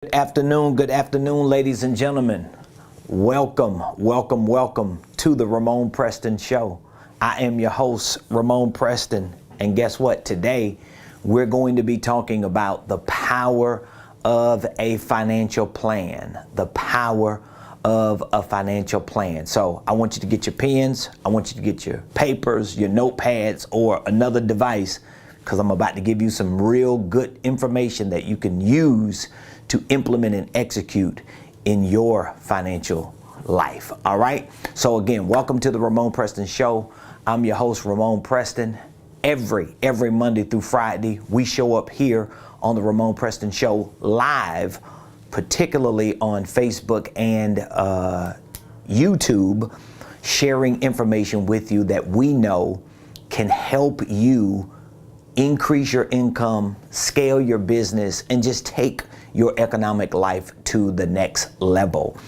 Good afternoon, ladies and gentlemen. Welcome to the Ramon Preston Show. I am your host, Ramon Preston, and guess what? Today, we're going to be talking about the power of a financial plan. The power of a financial plan. So I want you to get your pens, I want you to get your papers, your notepads, or another device, because I'm about to give you some real good information that you can use to implement and execute in your financial life. All right. So again, welcome to the Ramon Preston Show. I'm your host, Ramon Preston. Every Monday through Friday, we show up here on the Ramon Preston Show live, particularly on Facebook and YouTube, sharing information with you that we know can help you increase your income, scale your business, and just take your economic life to the next level.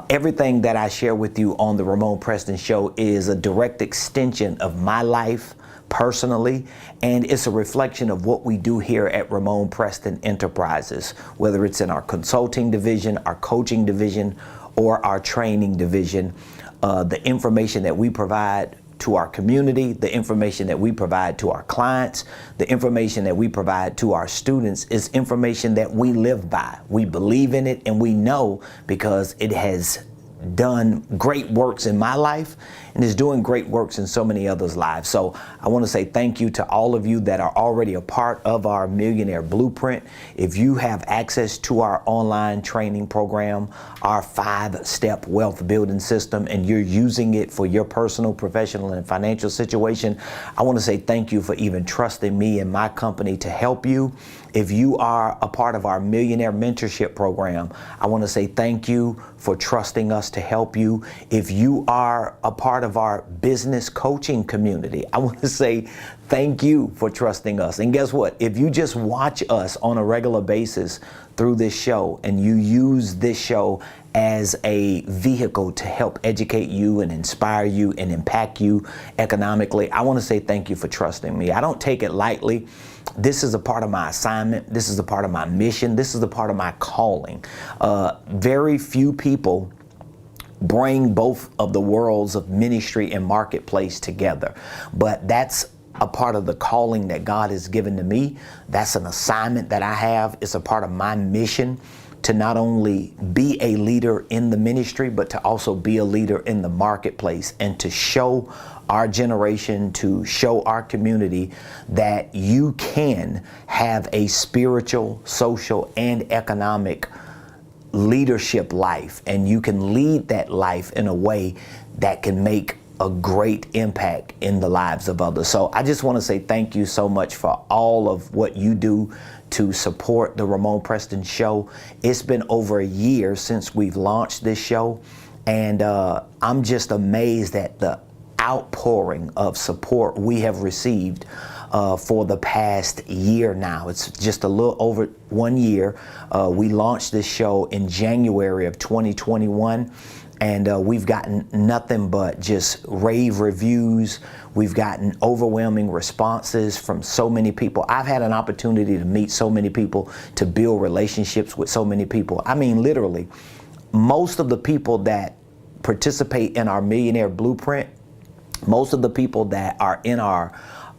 Everything that I share with you on the Ramon Preston Show is a direct extension of my life personally, and it's a reflection of what we do here at Ramon Preston Enterprises, whether it's in our consulting division, our coaching division, or our training division. The information that we provide to our community, the information that we provide to our clients, the information that we provide to our students is information that we live by. We believe in it, and we know because it has done great works in my life and is doing great works in so many others' lives. So I want to say thank you to all of you that are already a part of our Millionaire Blueprint. If you have access to our online training program, our 5-step wealth building system, and you're using it for your personal, professional, and financial situation, I want to say thank you for even trusting me and my company to help you. If you are a part of our Millionaire Mentorship Program, I want to say thank you for trusting us to help you. If you are a part of our business coaching community, I want to say thank you for trusting us. And guess what? If you just watch us on a regular basis through this show and you use this show as a vehicle to help educate you and inspire you and impact you economically, I want to say thank you for trusting me. I don't take it lightly. This is a part of my assignment. This is a part of my mission. This is a part of my calling. Very few people bring both of the worlds of ministry and marketplace together, but that's a part of the calling that God has given to me. That's an assignment that I have. It's a part of my mission to not only be a leader in the ministry, but to also be a leader in the marketplace and to show our generation, to show our community that you can have a spiritual, social, and economic leadership life, and you can lead that life in a way that can make a great impact in the lives of others. So I just want to say thank you so much for all of what you do to support the Ramon Preston Show. It's been over a year since we've launched this show, and I'm just amazed at the outpouring of support we have received for the past year now. It's just a little over 1 year. We launched this show in January of 2021. And we've gotten nothing but just rave reviews. We've gotten overwhelming responses from so many people. I've had an opportunity to meet so many people, to build relationships with so many people. I mean, literally, most of the people that participate in our Millionaire Blueprint, most of the people that are in our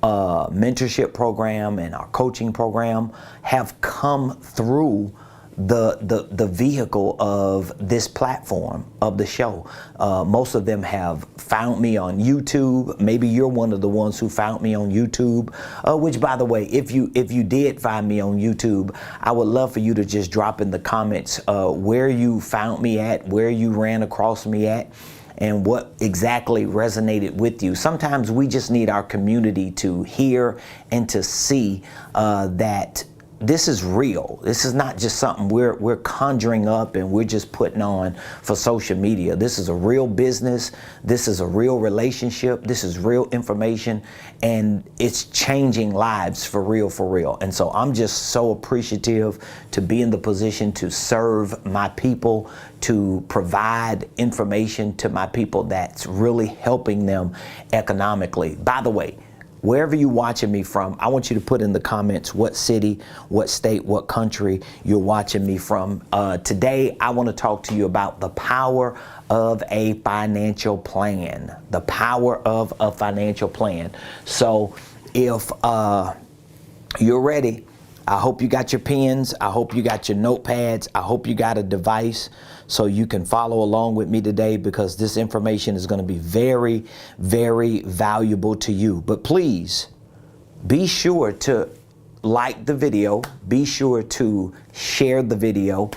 mentorship program and our coaching program have come through the vehicle of this platform of the show. Most of them have found me on YouTube. Maybe you're one of the ones who found me on YouTube, which, by the way, if you did find me on YouTube, I would love for you to just drop in the comments where you found me at, where you ran across me at, and what exactly resonated with you. Sometimes we just need our community to hear and to see that this is real. This is not just something we're conjuring up and we're just putting on for social media. This is a real business. This is a real relationship. This is real information, and it's changing lives for real, for real. And so I'm just so appreciative to be in the position to serve my people, to provide information to my people that's really helping them economically. By the way, Wherever you're watching me from, I want you to put in the comments what city, what state, what country you're watching me from. Today, I want to talk to you about the power of a financial plan. The power of a financial plan. So if you're ready, I hope you got your pens. I hope you got your notepads. I hope you got a device so you can follow along with me today, because this information is going to be very, very valuable to you. But please be sure to like the video. Be sure to share the video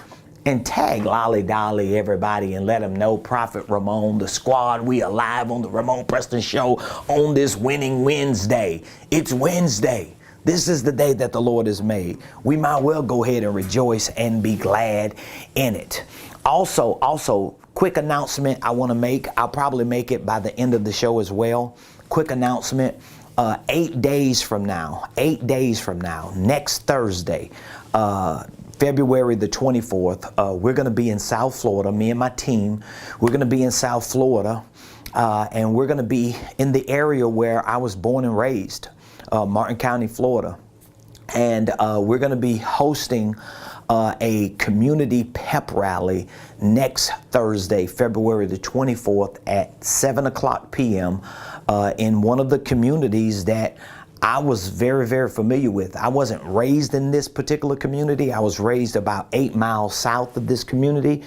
and tag Lolly Dolly everybody and let them know Prophet Ramon, the squad, we are live on the Ramon Preston Show on this winning Wednesday. It's Wednesday. This is the day that the Lord has made. We might well go ahead and rejoice and be glad in it. Also, quick announcement I want to make. I'll probably make it by the end of the show as well. Quick announcement. 8 days from now, next Thursday, February the 24th, we're going to be in South Florida. Me and my team, we're going to be in South Florida, and we're going to be in the area where I was born and raised. Martin County, Florida. And we're going to be hosting a community pep rally next Thursday, February the 24th at 7 o'clock p.m. In one of the communities that I was very, very familiar with. I wasn't raised in this particular community. I was raised about 8 miles south of this community.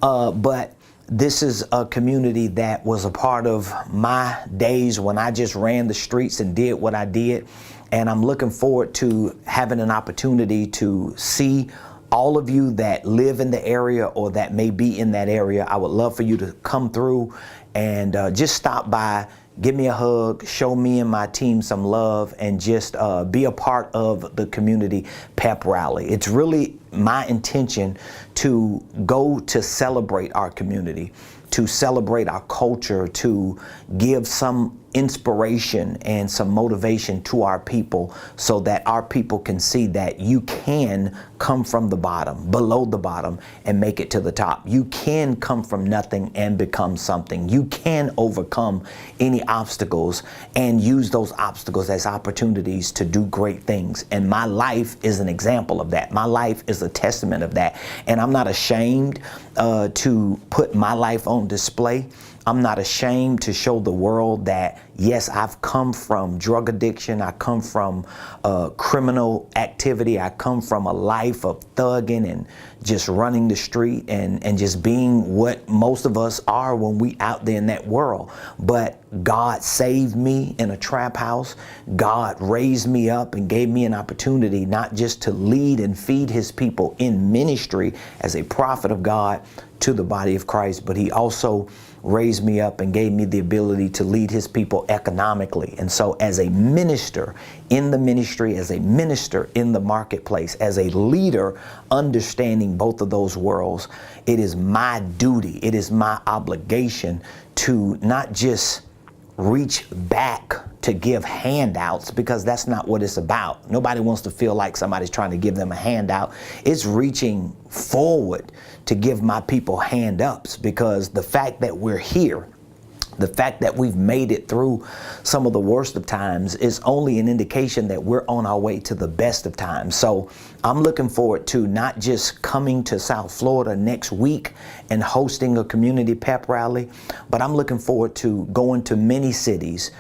But this is a community that was a part of my days when I just ran the streets and did what I did. And I'm looking forward to having an opportunity to see all of you that live in the area or that may be in that area. I would love for you to come through and just stop by, give me a hug, show me and my team some love, and just be a part of the community pep rally. It's really my intention to go to celebrate our community, to celebrate our culture, to give some inspiration and some motivation to our people so that our people can see that you can come from the bottom, below the bottom, and make it to the top. You can come from nothing and become something. You can overcome any obstacles and use those obstacles as opportunities to do great things. And my life is an example of that. My life is a testament of that. And I'm not ashamed to put my life on display. I'm not ashamed to show the world that, yes, I've come from drug addiction. I come from criminal activity. I come from a life of thugging and just running the street and just being what most of us are when we out there in that world. But God saved me in a trap house. God raised me up and gave me an opportunity not just to lead and feed his people in ministry as a prophet of God to the body of Christ, but he also raised me up and gave me the ability to lead his people economically. And so as a minister in the ministry, as a minister in the marketplace, as a leader understanding both of those worlds, it is my duty, it is my obligation to not just reach back to give handouts, because that's not what it's about. Nobody wants to feel like somebody's trying to give them a handout. It's reaching forward to give my people hand ups, because the fact that we're here, the fact that we've made it through some of the worst of times is only an indication that we're on our way to the best of times. So I'm looking forward to not just coming to South Florida next week and hosting a community pep rally, but I'm looking forward to going to many cities,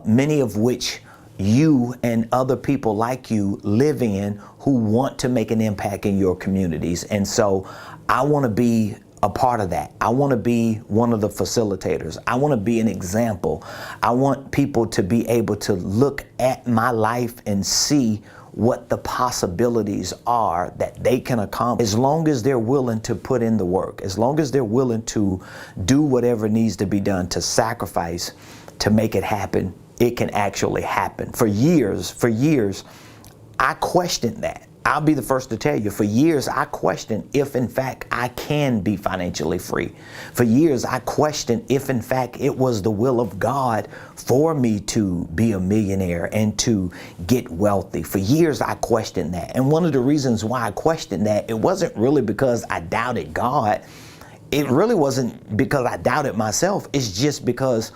many of which you and other people like you live in who want to make an impact in your communities. And so I want to be a part of that. I want to be one of the facilitators. I want to be an example. I want people to be able to look at my life and see what the possibilities are that they can accomplish, as long as they're willing to put in the work, as long as they're willing to do whatever needs to be done, to sacrifice, to make it happen. It can actually happen. For years, I questioned that. I'll be the first to tell you, for years, I questioned if, in fact, I can be financially free. For years, I questioned if, in fact, it was the will of God for me to be a millionaire and to get wealthy. For years, I questioned that. And one of the reasons why I questioned that, it wasn't really because I doubted God. It really wasn't because I doubted myself. It's just because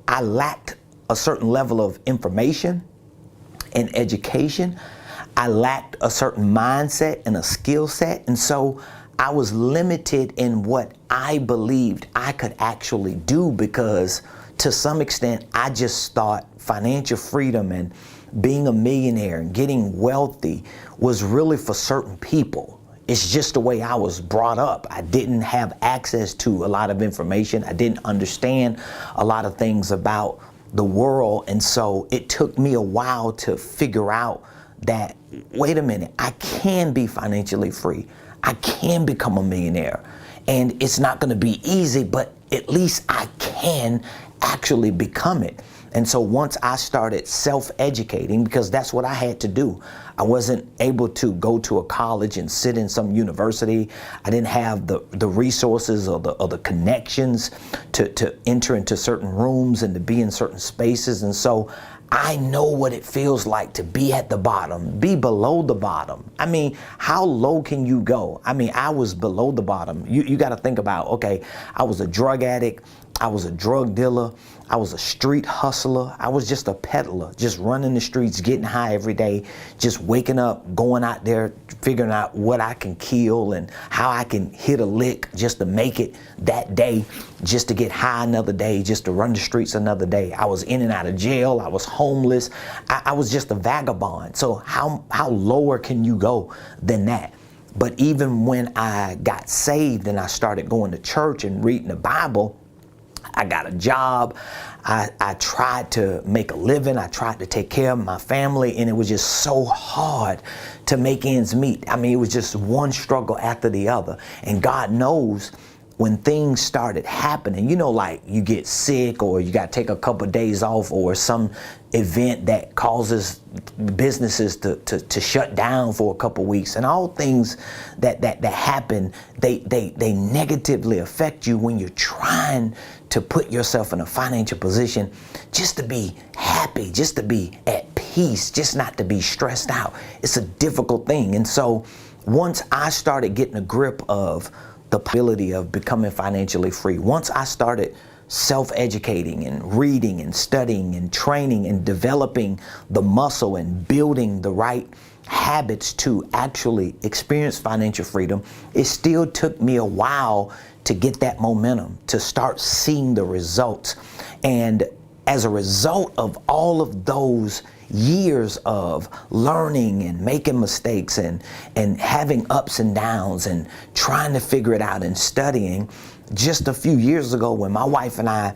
I lacked a certain level of information and education. I lacked a certain mindset and a skill set. And so I was limited in what I believed I could actually do, because to some extent, I just thought financial freedom and being a millionaire and getting wealthy was really for certain people. It's just the way I was brought up. I didn't have access to a lot of information. I didn't understand a lot of things about the world. And so it took me a while to figure out that, wait a minute, I can be financially free. I can become a millionaire. And it's not going to be easy, but at least I can actually become it. And so once I started self-educating, because that's what I had to do. I wasn't able to go to a college and sit in some university. I didn't have the resources or the connections to enter into certain rooms and to be in certain spaces. And so I know what it feels like to be at the bottom, be below the bottom. I mean, how low can you go? I mean, I was below the bottom. You got to think about, okay, I was a drug addict. I was a drug dealer. I was a street hustler. I was just a peddler, just running the streets, getting high every day, just waking up, going out there, figuring out what I can kill and how I can hit a lick just to make it that day, just to get high another day, just to run the streets another day. I was in and out of jail. I was homeless. I was just a vagabond. So how lower can you go than that? But even when I got saved and I started going to church and reading the Bible, I got a job. I tried to make a living. I tried to take care of my family, and it was just so hard to make ends meet. I mean, it was just one struggle after the other. And God knows when things started happening, you know, like you get sick or you got to take a couple of days off or some event that causes businesses to shut down for a couple of weeks, and all things that happen, they negatively affect you when you're trying to put yourself in a financial position just to be happy, just to be at peace, just not to be stressed out. It's a difficult thing. And so once I started getting a grip of the possibility of becoming financially free, once I started self-educating and reading and studying and training and developing the muscle and building the right habits to actually experience financial freedom, it still took me a while to get that momentum, to start seeing the results. And as a result of all of those years of learning and making mistakes and having ups and downs and trying to figure it out and studying, just a few years ago when my wife and I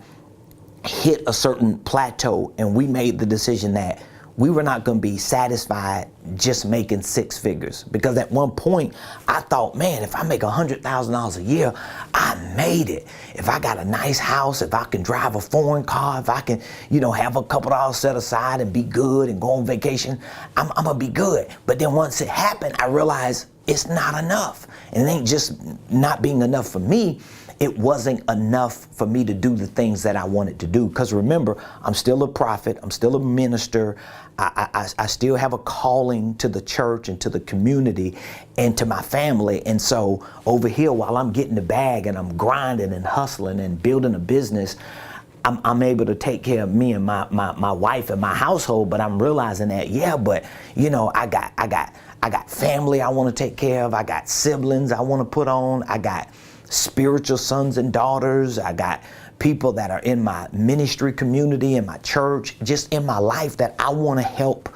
hit a certain plateau and we made the decision that we were not going to be satisfied just making six figures. Because at one point I thought, man, if I make $100,000 a year, I made it. If I got a nice house, if I can drive a foreign car, if I can, have a couple dollars set aside and be good and go on vacation, I'm going to be good. But then once it happened, I realized it's not enough. And it ain't just not being enough for me. It wasn't enough for me to do the things that I wanted to do. Because remember, I'm still a prophet. I'm still a minister. I still have a calling to the church and to the community and to my family. And so over here, while I'm getting the bag and I'm grinding and hustling and building a business, I'm able to take care of me and my wife and my household. But I'm realizing that, I got family I want to take care of. I got siblings I want to put on. I got spiritual sons and daughters. I got people that are in my ministry community, in my church, just in my life that I want to help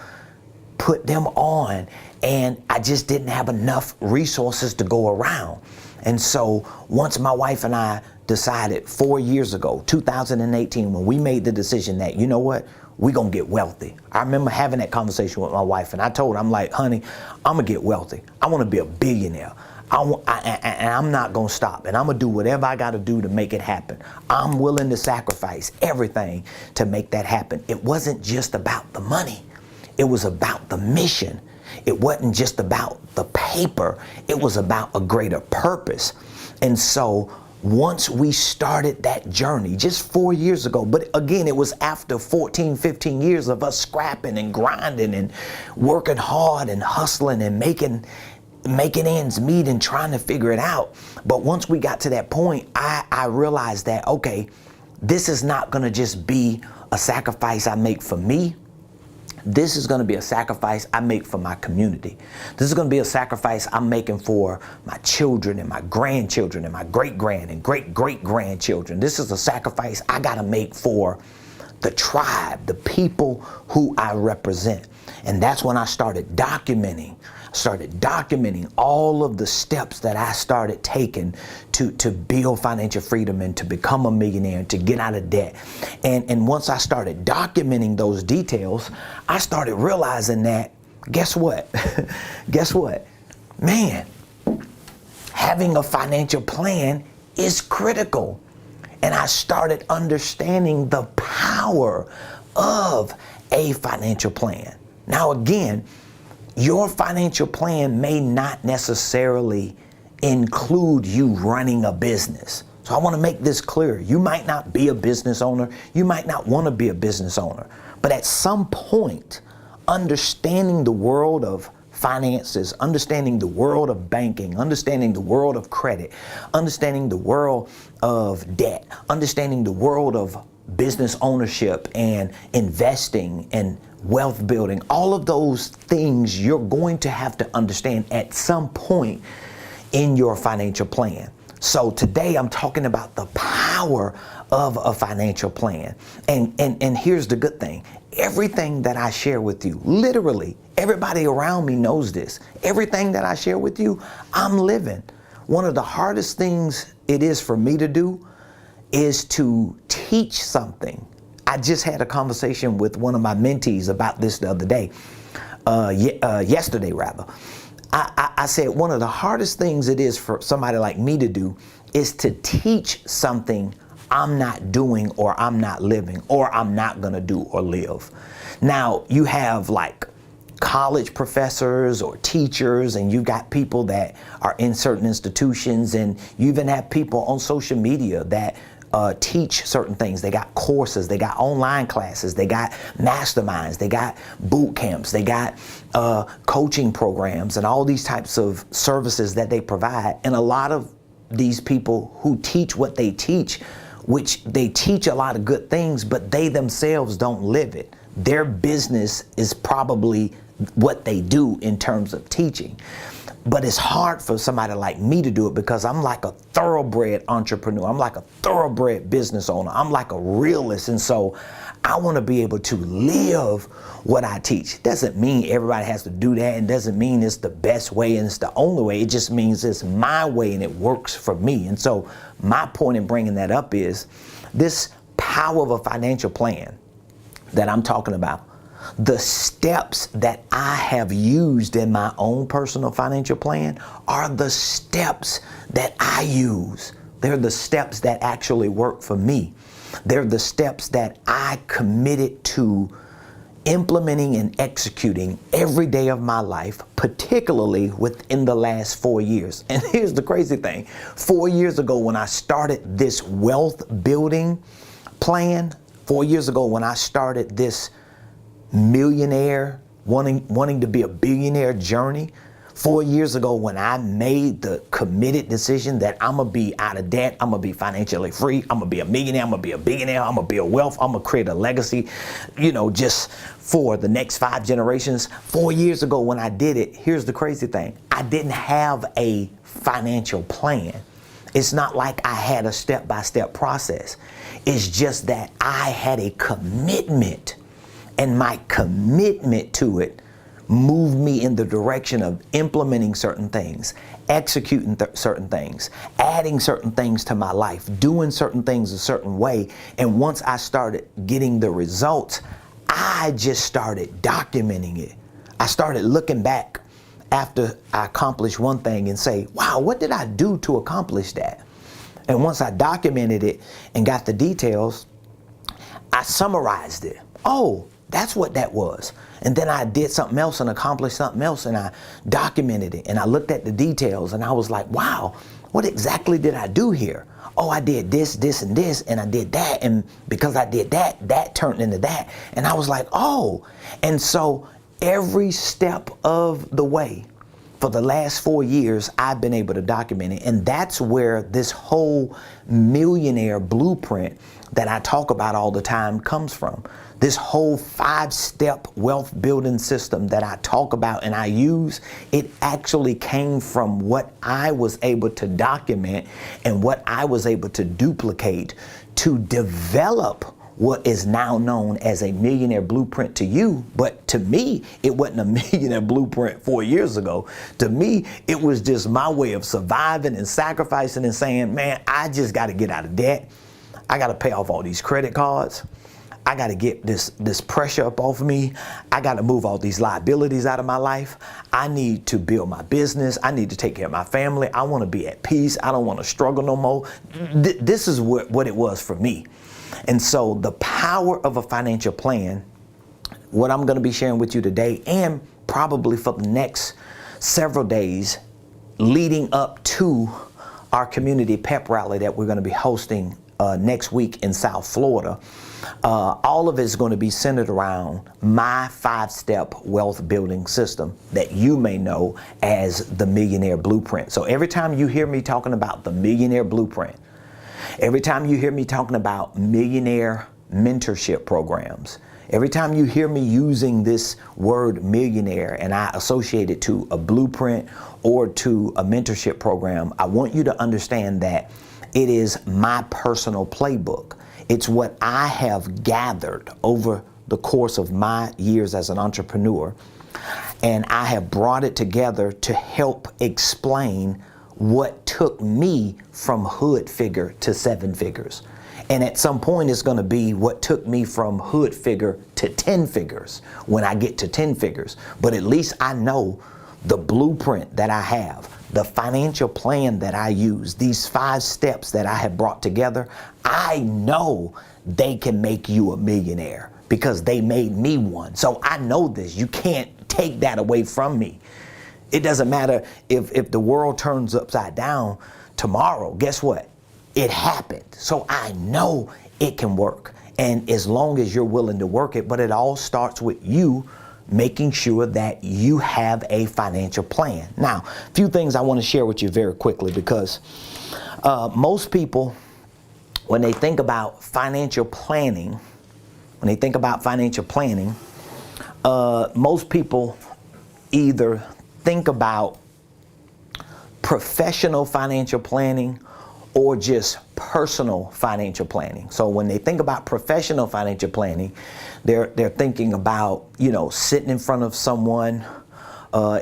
put them on. And I just didn't have enough resources to go around. And so once my wife and I decided 4 years ago, 2018, when we made the decision that, you know what, we're going to get wealthy. I remember having that conversation with my wife, and I told her, I'm like, honey, I'm going to get wealthy. I want to be a billionaire. And I'm not going to stop. And I'm going to do whatever I got to do to make it happen. I'm willing to sacrifice everything to make that happen. It wasn't just about the money. It was about the mission. It wasn't just about the paper. It was about a greater purpose. And so once we started that journey just 4 years ago, but again, it was after 14, 15 years of us scrapping and grinding and working hard and hustling and making ends meet and trying to figure it out. But once we got to that point, I realized that, okay, this is not going to just be a sacrifice I make for me. This is going to be a sacrifice I make for my community. This is going to be a sacrifice I'm making for my children and my grandchildren and my great-grand and great-great-grandchildren. This is a sacrifice I got to make for the tribe, the people who I represent. And that's when I started documenting all of the steps that I started taking to build financial freedom and to become a millionaire and to get out of debt. And once I started documenting those details, I started realizing that, guess what? Guess what? Man, having a financial plan is critical. And I started understanding the power of a financial plan. Now, again, your financial plan may not necessarily include you running a business. So I want to make this clear. You might not be a business owner. You might not want to be a business owner. But at some point, understanding the world of finances, understanding the world of banking, understanding the world of credit, understanding the world of debt, understanding the world of business ownership and investing and wealth building, all of those things you're going to have to understand at some point in your financial plan. So today I'm talking about the power of a financial plan. And here's the good thing. Everything that I share with you, literally, everybody around me knows this. Everything that I share with you, I'm living. One of the hardest things it is for me to do is to teach something. I just had a conversation with one of my mentees about this the other day, yesterday rather. I said one of the hardest things it is for somebody like me to do is to teach something I'm not doing or I'm not living or I'm not going to do or live. Now, you have like college professors or teachers, and you've got people that are in certain institutions, and you even have people on social media that teach certain things. They got courses, they got online classes, they got masterminds, they got boot camps, they got coaching programs and all these types of services that they provide. And a lot of these people who teach what they teach, which they teach a lot of good things, but they themselves don't live it. Their business is probably what they do in terms of teaching. But it's hard for somebody like me to do it because I'm like a thoroughbred entrepreneur. I'm like a thoroughbred business owner. I'm like a realist. And so I want to be able to live what I teach. Doesn't mean everybody has to do that, and doesn't mean it's the best way and it's the only way. It just means it's my way and it works for me. And so my point in bringing that up is this power of a financial plan that I'm talking about. The steps that I have used in my own personal financial plan are the steps that I use. They're the steps that actually work for me. They're the steps that I committed to implementing and executing every day of my life, particularly within the last 4 years. And here's the crazy thing. 4 years ago, when I started this wealth building plan, 4 years ago when I started this millionaire, wanting to be a billionaire journey, 4 years ago when I made the committed decision that I'm going to be out of debt, I'm going to be financially free, I'm going to be a millionaire, I'm going to be a billionaire, I'm going to build wealth, I'm going to create a legacy, just for the next 5 generations. 4 years ago when I did it, here's the crazy thing. I didn't have a financial plan. It's not like I had a step-by-step process. It's just that I had a commitment. And my commitment to it moved me in the direction of implementing certain things, executing certain things, adding certain things to my life, doing certain things a certain way. And once I started getting the results, I just started documenting it. I started looking back after I accomplished one thing and say, wow, what did I do to accomplish that? And once I documented it and got the details, I summarized it. Oh, that's what that was. And then I did something else and accomplished something else, and I documented it and I looked at the details and I was like, wow, what exactly did I do here? Oh, I did this, this, and this, and I did that. And because I did that, that turned into that. And I was like, oh. And so every step of the way, for the last 4 years, I've been able to document it. And that's where this whole Millionaire Blueprint that I talk about all the time comes from. This whole 5-step wealth building system that I talk about and I use, it actually came from what I was able to document and what I was able to duplicate to develop what is now known as a Millionaire Blueprint to you. But to me, it wasn't a Millionaire Blueprint 4 years ago. To me, it was just my way of surviving and sacrificing and saying, man, I just got to get out of debt. I got to pay off all these credit cards. I got to get this pressure up off of me. I got to move all these liabilities out of my life. I need to build my business. I need to take care of my family. I want to be at peace. I don't want to struggle no more. This is what it was for me. And so the power of a financial plan, what I'm going to be sharing with you today and probably for the next several days leading up to our community pep rally that we're going to be hosting next week in South Florida. All of it is going to be centered around my 5-step wealth building system that you may know as the Millionaire Blueprint. So every time you hear me talking about the Millionaire Blueprint, every time you hear me talking about millionaire mentorship programs, every time you hear me using this word millionaire and I associate it to a blueprint or to a mentorship program, I want you to understand that it is my personal playbook. It's what I have gathered over the course of my years as an entrepreneur, and I have brought it together to help explain what took me from hood figure to 7 figures. And at some point it's going to be what took me from hood figure to 10 figures when I get to 10 figures. But at least I know the blueprint that I have, the financial plan that I use, these 5 steps that I have brought together, I know they can make you a millionaire because they made me one. So I know this. You can't take that away from me. It doesn't matter if the world turns upside down tomorrow. Guess what? It happened. So I know it can work. And as long as you're willing to work it, but it all starts with you making sure that you have a financial plan. Now, a few things I want to share with you very quickly because most people, when they think about financial planning, most people either think about professional financial planning or just personal financial planning. So when they think about professional financial planning, they're thinking about, sitting in front of someone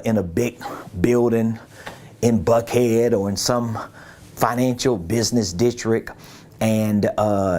in a big building in Buckhead or in some financial business district, and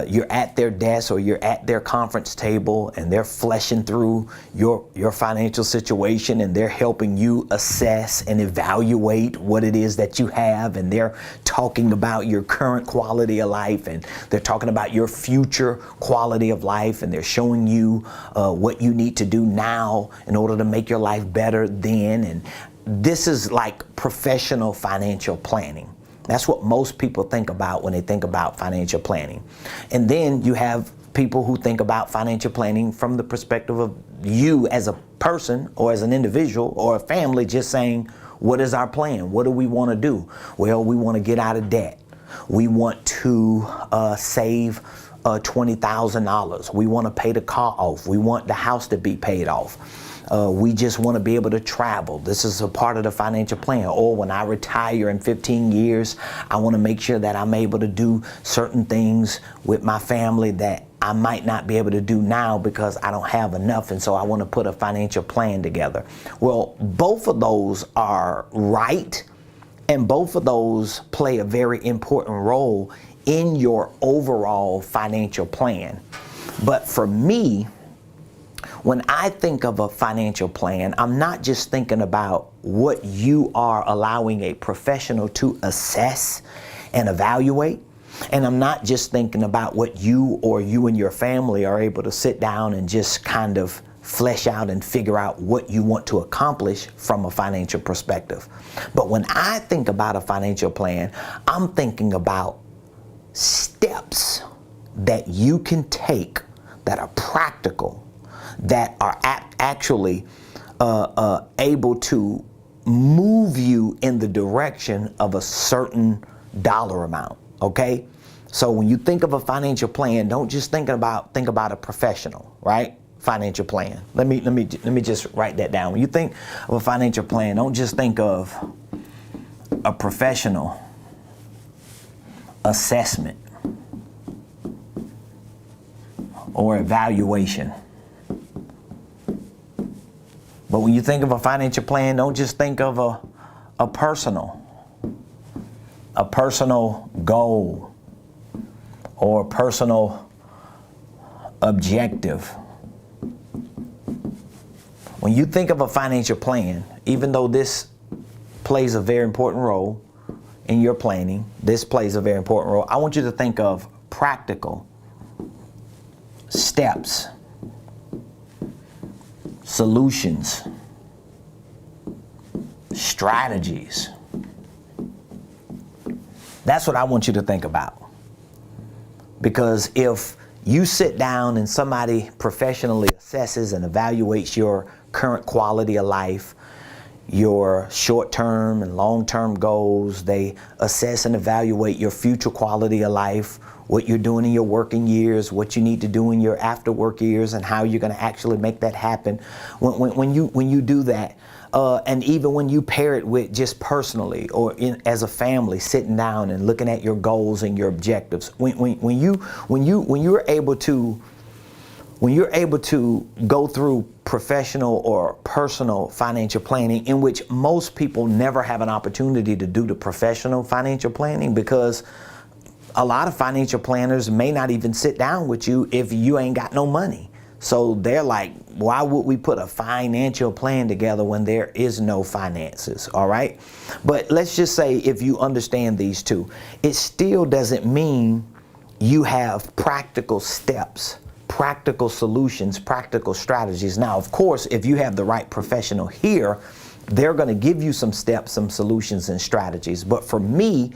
you're at their desk or you're at their conference table and they're fleshing through your financial situation and they're helping you assess and evaluate what it is that you have, and they're talking about your current quality of life and they're talking about your future quality of life, and they're showing you what you need to do now in order to make your life better then. And this is like professional financial planning. That's what most people think about when they think about financial planning. And then you have people who think about financial planning from the perspective of you as a person or as an individual or a family, just saying, what is our plan? What do we want to do? Well, we want to get out of debt. We want to save $20,000. We want to pay the car off. We want the house to be paid off. We just want to be able to travel. This is a part of the financial plan. Or when I retire in 15 years, I want to make sure that I'm able to do certain things with my family that I might not be able to do now because I don't have enough. And so I want to put a financial plan together. Well, both of those are right. And both of those play a very important role in your overall financial plan. But for me, when I think of a financial plan, I'm not just thinking about what you are allowing a professional to assess and evaluate. And I'm not just thinking about what you or you and your family are able to sit down and just kind of flesh out and figure out what you want to accomplish from a financial perspective. But when I think about a financial plan, I'm thinking about steps that you can take that are practical, that are actually able to move you in the direction of a certain dollar amount, okay? So when you think of a financial plan, don't just think about a professional, right? Financial plan. Let me just write that down. When you think of a financial plan, don't just think of a professional assessment or evaluation. But when you think of a financial plan, don't just think of a personal goal or a personal objective. When you think of a financial plan, even though this plays a very important role in your planning, this plays a very important role, I want you to think of practical steps, solutions, strategies. That's what I want you to think about. Because if you sit down and somebody professionally assesses and evaluates your current quality of life, your short-term and long-term goals, they assess and evaluate your future quality of life, what you're doing in your working years, what you need to do in your after work years, and how you're going to actually make that happen. When you do that, and even when you pair it with just personally or as a family, sitting down and looking at your goals and your objectives, when you're able to go through professional or personal financial planning, in which most people never have an opportunity to do the professional financial planning, because a lot of financial planners may not even sit down with you if you ain't got no money. So they're like, why would we put a financial plan together when there is no finances? All right. But let's just say if you understand these two, it still doesn't mean you have practical steps, practical solutions, practical strategies. Now, of course, if you have the right professional here, they're going to give you some steps, some solutions and strategies. But for me,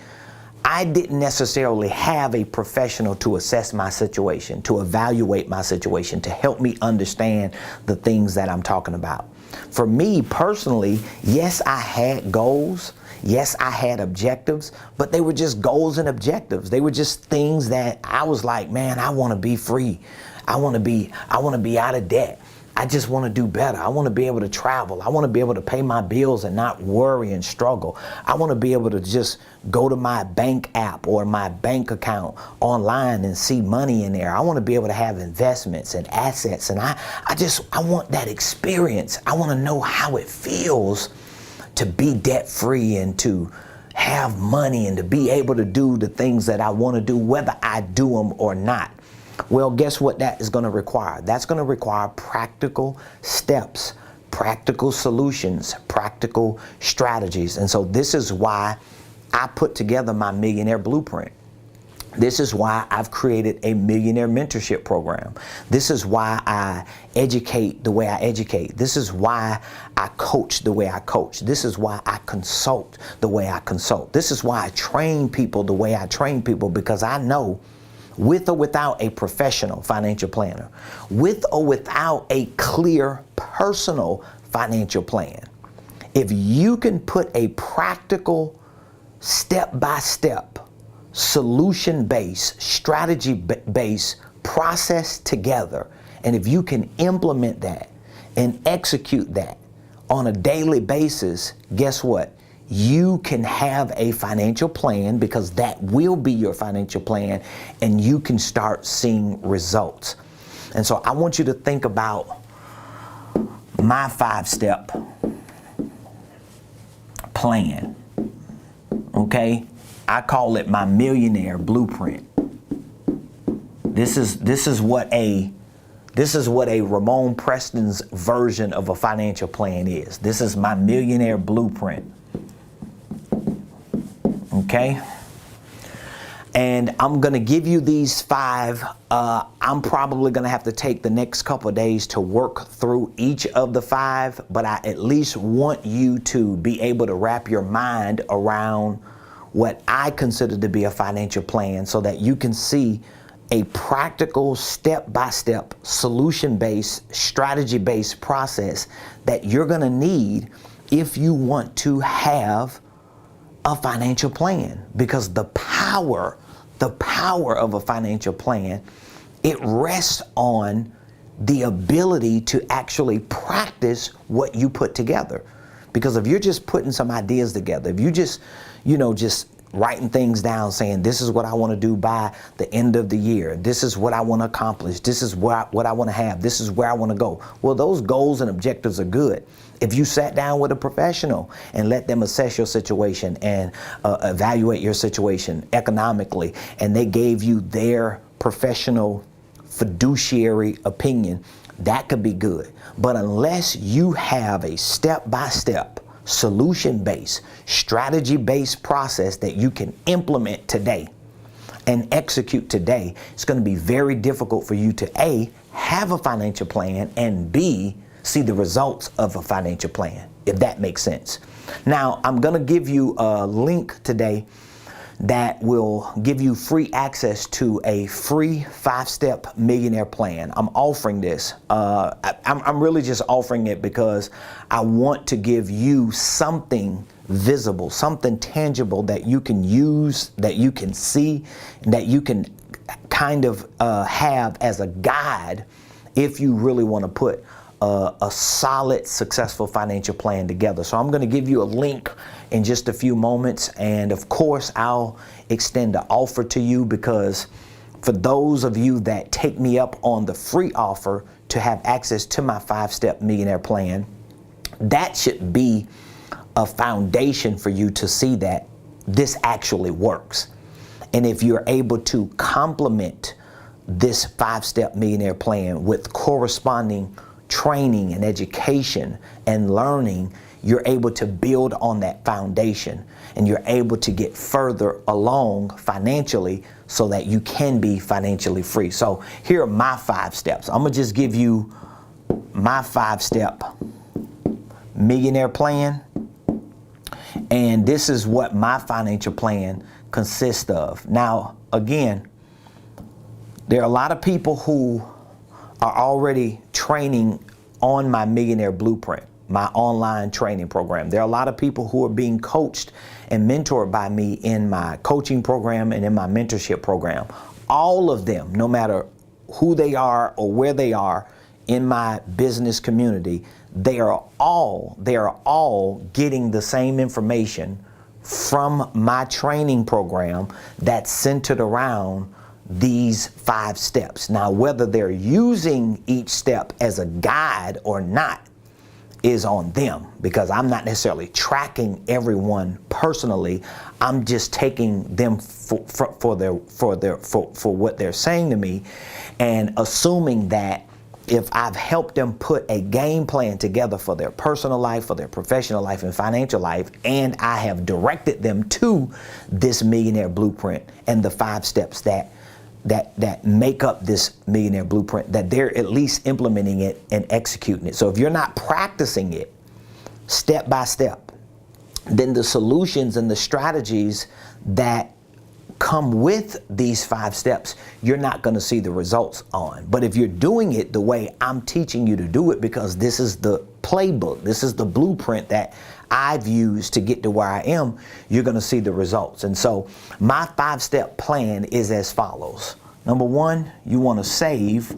I didn't necessarily have a professional to assess my situation, to evaluate my situation, to help me understand the things that I'm talking about. For me personally, yes, I had goals. Yes, I had objectives, but they were just goals and objectives. They were just things that I was like, man, I want to be free. I want to be out of debt. I just want to do better. I want to be able to travel. I want to be able to pay my bills and not worry and struggle. I want to be able to just go to my bank app or my bank account online and see money in there. I want to be able to have investments and assets. And I want that experience. I want to know how it feels to be debt free and to have money and to be able to do the things that I want to do, whether I do them or not. Well, guess what that is going to require? That's going to require practical steps, practical solutions, practical strategies. And so this is why I put together my Millionaire Blueprint. This is why I've created a Millionaire Mentorship Program. This is why I educate the way I educate. This is why I coach the way I coach. This is why I consult the way I consult. This is why I train people the way I train people, because I know, with or without a professional financial planner, with or without a clear personal financial plan, if you can put a practical, step-by-step, solution-based, strategy-based process together, and if you can implement that and execute that on a daily basis, guess what? You can have a financial plan, because that will be your financial plan, and you can start seeing results. And so I want you to think about my 5-step plan. Okay? I call it my Millionaire Blueprint. This is what a Ramon Preston's version of a financial plan is. This is my Millionaire Blueprint. Okay? And I'm going to give you these 5. I'm probably going to have to take the next couple of days to work through each of the 5, but I at least want you to be able to wrap your mind around what I consider to be a financial plan, so that you can see a practical, step-by-step, solution-based, strategy-based process that you're going to need if you want to have a financial plan, because the power of a financial plan, it rests on the ability to actually practice what you put together. Because if you're just putting some ideas together, if you just, just writing things down saying, this is what I want to do by the end of the year, this is what I want to accomplish, this is what I want to have, this is where I want to go. Well, those goals and objectives are good. If you sat down with a professional and let them assess your situation and evaluate your situation economically, and they gave you their professional fiduciary opinion, that could be good. But unless you have a step-by-step, solution-based, strategy-based process that you can implement today and execute today, it's going to be very difficult for you to A, have a financial plan, and B, see the results of a financial plan, if that makes sense. Now, I'm going to give you a link today that will give you free access to a free 5-step millionaire plan. I'm offering this. I'm really just offering it because I want to give you something visible, something tangible that you can use, that you can see, and that you can kind of have as a guide if you really want to put a solid, successful financial plan together. So I'm going to give you a link in just a few moments. And of course, I'll extend an offer to you, because for those of you that take me up on the free offer to have access to my 5-step millionaire plan, that should be a foundation for you to see that this actually works. And if you're able to complement this 5-step millionaire plan with corresponding training and education and learning, you're able to build on that foundation, and you're able to get further along financially so that you can be financially free. So here are my 5 steps. I'm gonna just give you my 5-step millionaire plan, and this is what my financial plan consists of. Now, again, there are a lot of people who are already training on my Millionaire Blueprint, my online training program. There are a lot of people who are being coached and mentored by me in my coaching program and in my mentorship program. All of them, no matter who they are or where they are in my business community, they are all getting the same information from my training program that's centered around these 5 steps. Now, whether they're using each step as a guide or not is on them, because I'm not necessarily tracking everyone personally. I'm just taking them for what they're saying to me, and assuming that if I've helped them put a game plan together for their personal life, for their professional life and financial life, and I have directed them to this Millionaire Blueprint and the 5 steps that make up this Millionaire Blueprint, that they're at least implementing it and executing it. So if you're not practicing it step by step, then the solutions and the strategies that come with these 5 steps, you're not going to see the results on. But if you're doing it the way I'm teaching you to do it, because this is the playbook, this is the blueprint that I've used to get to where I am, you're going to see the results. And so my 5-step plan is as follows. Number 1, you want to save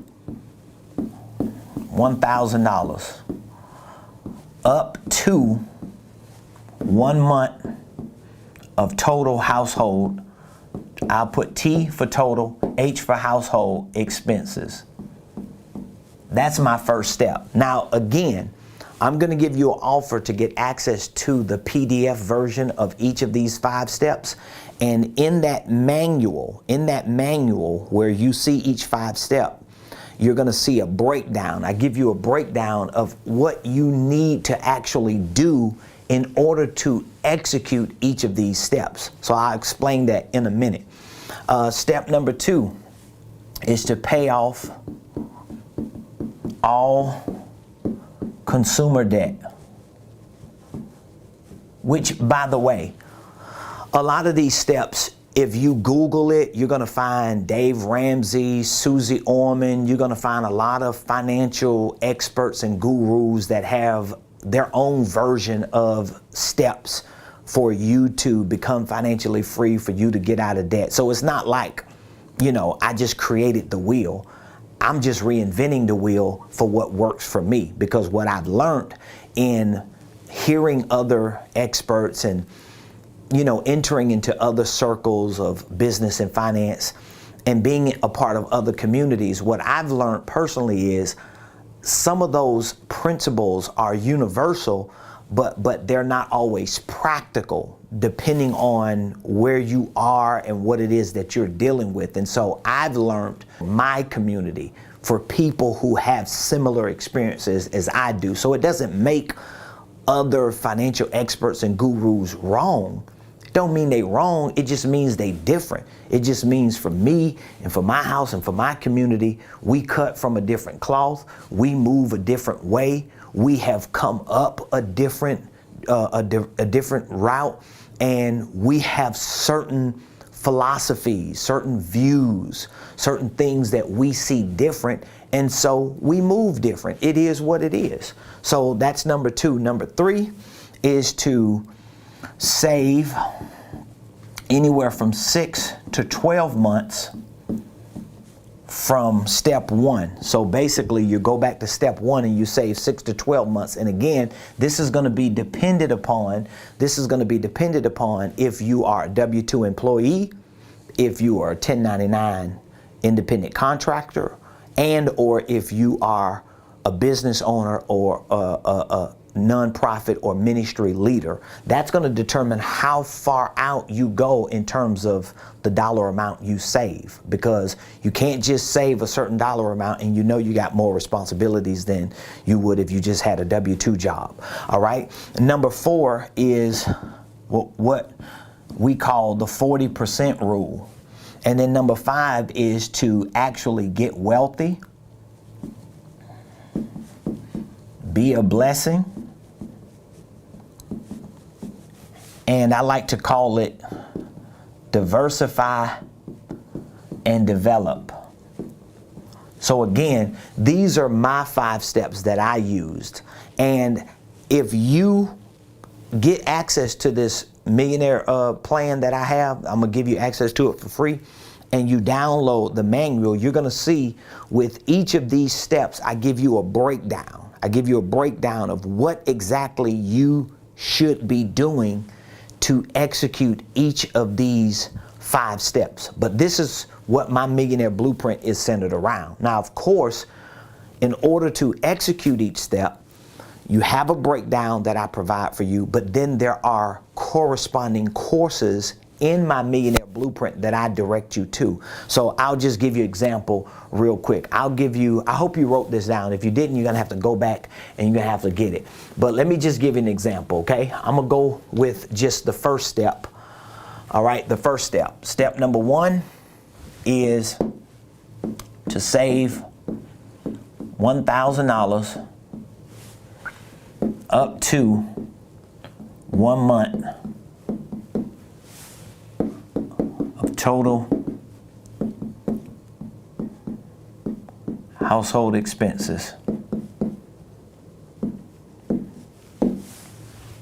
$1,000 up to 1 month of total household. I'll put T for total, H for household expenses. That's my first step. Now, again, I'm going to give you an offer to get access to the PDF version of each of these 5 steps. And in that manual where you see each 5 step, you're going to see a breakdown. I give you a breakdown of what you need to actually do in order to execute each of these steps. So I'll explain that in a minute. Step number 2 is to pay off all consumer debt, which, by the way, a lot of these steps, if you Google it, you're going to find Dave Ramsey, Susie Orman. You're going to find a lot of financial experts and gurus that have their own version of steps for you to become financially free, for you to get out of debt. So it's not like, I just created the wheel. I'm just reinventing the wheel for what works for me, because what I've learned in hearing other experts and, entering into other circles of business and finance and being a part of other communities, what I've learned personally is some of those principles are universal, but they're not always practical, depending on where you are and what it is that you're dealing with. And so I've learned my community for people who have similar experiences as I do. So it doesn't make other financial experts and gurus wrong. It don't mean they wrong. It just means they different. It just means for me and for my house and for my community, we cut from a different cloth. We move a different way. We have come up a different route, and we have certain philosophies, certain views, certain things that we see different, and so we move different. It is what it is. So that's number 2. Number 3 is to save anywhere from 6 to 12 months from step 1. So basically you go back to step 1 and you save 6 to 12 months. And again, this is going to be dependent upon if you are a W-2 employee, if you are a 1099 independent contractor, and or if you are a business owner or a nonprofit or ministry leader. That's going to determine how far out you go in terms of the dollar amount you save, because you can't just save a certain dollar amount and you got more responsibilities than you would if you just had a W-2 job. All right. Number 4 is what we call the 40% rule. And then number 5 is to actually get wealthy, be a blessing, and I like to call it diversify and develop. So again, these are my 5 steps that I used. And if you get access to this millionaire plan that I have, I'm gonna give you access to it for free, and you download the manual, you're gonna see with each of these steps, I give you a breakdown. I give you a breakdown of what exactly you should be doing to execute each of these 5 steps. But this is what my Millionaire Blueprint is centered around. Now, of course, in order to execute each step, you have a breakdown that I provide for you, but then there are corresponding courses in my Millionaire Blueprint that I direct you to. So I'll just give you an example real quick. I hope you wrote this down. If you didn't, you're gonna have to go back and you're gonna have to get it. But let me just give you an example, okay? I'm gonna go with just the first step. All right, the first step. Step number 1 is to save $1,000 up to 1 month of total household expenses.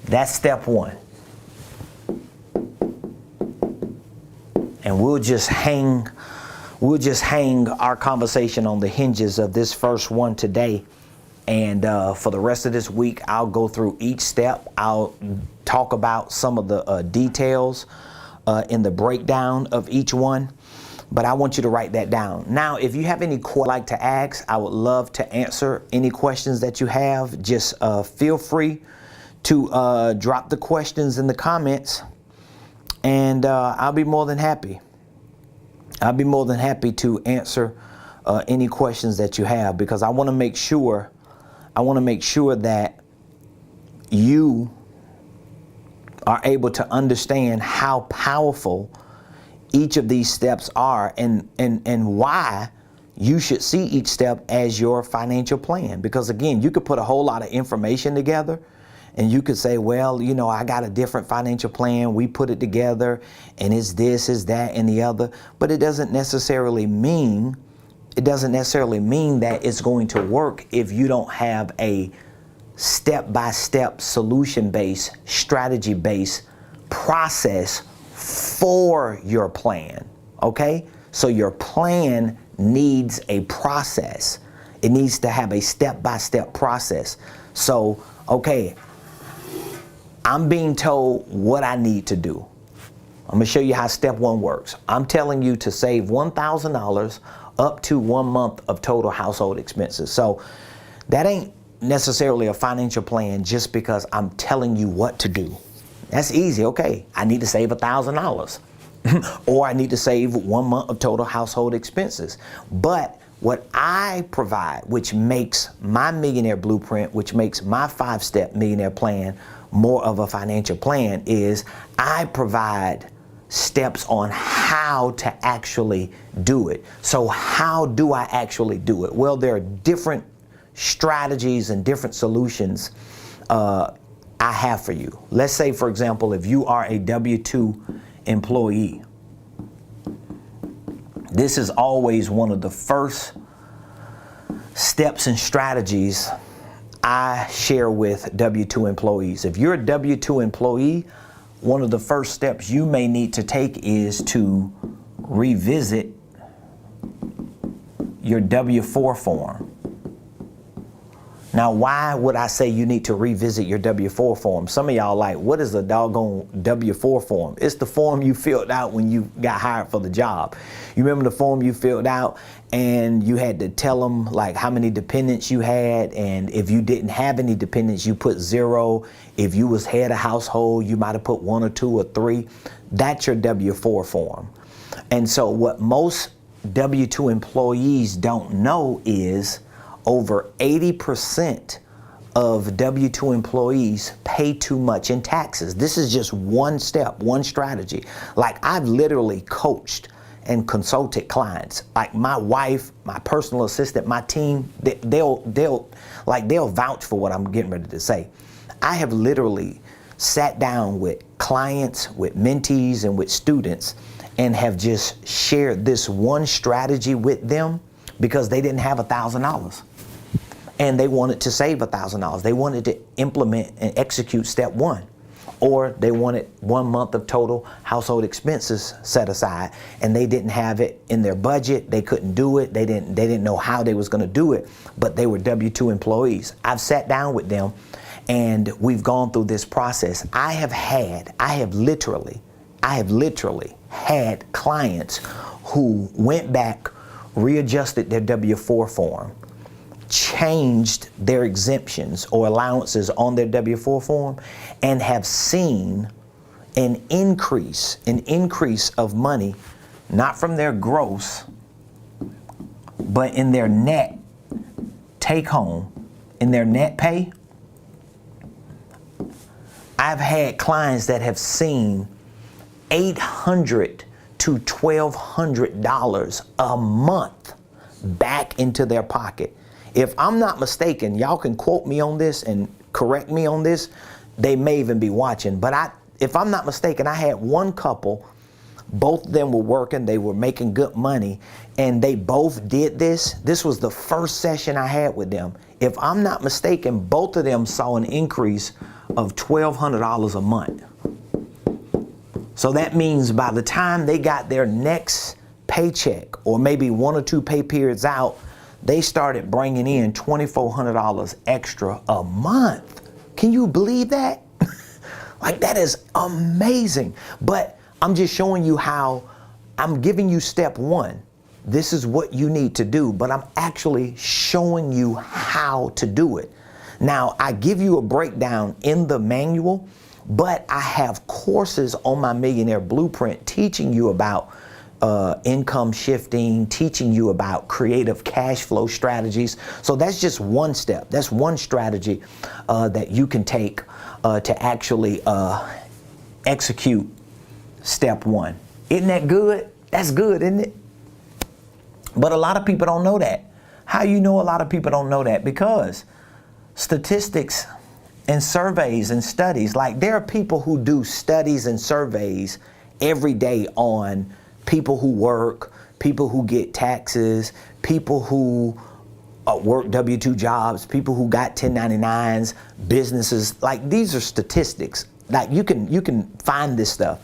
That's step 1. And we'll just hang our conversation on the hinges of this first one today. And for the rest of this week, I'll go through each step. I'll talk about some of the details in the breakdown of each one. But I want you to write that down. Now, if you have any questions like to ask, I would love to answer any questions that you have. Just feel free to drop the questions in the comments, and I'll be more than happy. I'll be more than happy to answer any questions that you have, because I want to make sure that you are able to understand how powerful each of these steps are, and why you should see each step as your financial plan. Because again, you could put a whole lot of information together and you could say, well, I got a different financial plan. We put it together and it's this, it's that, and the other. But it doesn't necessarily mean that it's going to work if you don't have a step-by-step, solution-based, strategy-based process for your plan, okay? So your plan needs a process. It needs to have a step-by-step process. So, okay, I'm being told what I need to do. I'm gonna show you how step one works. I'm telling you to save $1,000 up to 1 month of total household expenses. So that ain't necessarily a financial plan just because I'm telling you what to do. That's easy. Okay, I need to save $1,000 or I need to save 1 month of total household expenses. But what I provide, which makes my Millionaire Blueprint, which makes my 5-step millionaire plan more of a financial plan, is I provide steps on how to actually do it. So how do I actually do it? Well, there are different strategies and different solutions I have for you. Let's say, for example, if you are a W-2 employee, this is always one of the first steps and strategies I share with W-2 employees. If you're a W-2 employee, one of the first steps you may need to take is to revisit your W-4 form. Now, why would I say you need to revisit your W-4 form? Some of y'all like, what is a doggone W-4 form? It's the form you filled out when you got hired for the job. You remember the form you filled out and you had to tell them like how many dependents you had, and if you didn't have any dependents, you put 0. If you was head of household, you might have put 1 or 2 or 3. That's your W-4 form. And so what most W-2 employees don't know is over 80% of W-2 employees pay too much in taxes. This is just one step, one strategy. Like, I've literally coached and consulted clients. Like my wife, my personal assistant, my team, they'll vouch for what I'm getting ready to say. I have literally sat down with clients, with mentees, and with students, and have just shared this one strategy with them because they didn't have $1,000. And they wanted to save $1,000. They wanted to implement and execute step 1. Or they wanted 1 month of total household expenses set aside, and they didn't have it in their budget. They couldn't do it. They didn't know how they was going to do it, but they were W-2 employees. I've sat down with them and we've gone through this process. I have literally had clients who went back, readjusted their W-4 form, changed their exemptions or allowances on their W-4 form, and have seen an increase of money, not from their gross, but in their net take home, in their net pay. I've had clients that have seen $800 to $1,200 a month back into their pocket. If I'm not mistaken, y'all can quote me on this and correct me on this. They may even be watching, but if I'm not mistaken, I had one couple, both of them were working, they were making good money, and they both did this. This was the first session I had with them. If I'm not mistaken, both of them saw an increase of $1,200 a month. So that means by the time they got their next paycheck, or maybe 1 or 2 pay periods out, they started bringing in $2,400 extra a month. Can you believe that? Like, that is amazing. But I'm just showing you how I'm giving you step 1. This is what you need to do, but I'm actually showing you how to do it. Now, I give you a breakdown in the manual, but I have courses on my Millionaire Blueprint teaching you about income shifting, teaching you about creative cash flow strategies. So that's just one step. That's one strategy that you can take to actually execute step 1. Isn't that good? That's good, isn't it? But a lot of people don't know that. How you know a lot of people don't know that? Because statistics and surveys and studies, like, there are people who do studies and surveys every day on people who work, people who get taxes, people who work W-2 jobs, people who got 1099s, businesses. Like, these are statistics. Like, you can find this stuff,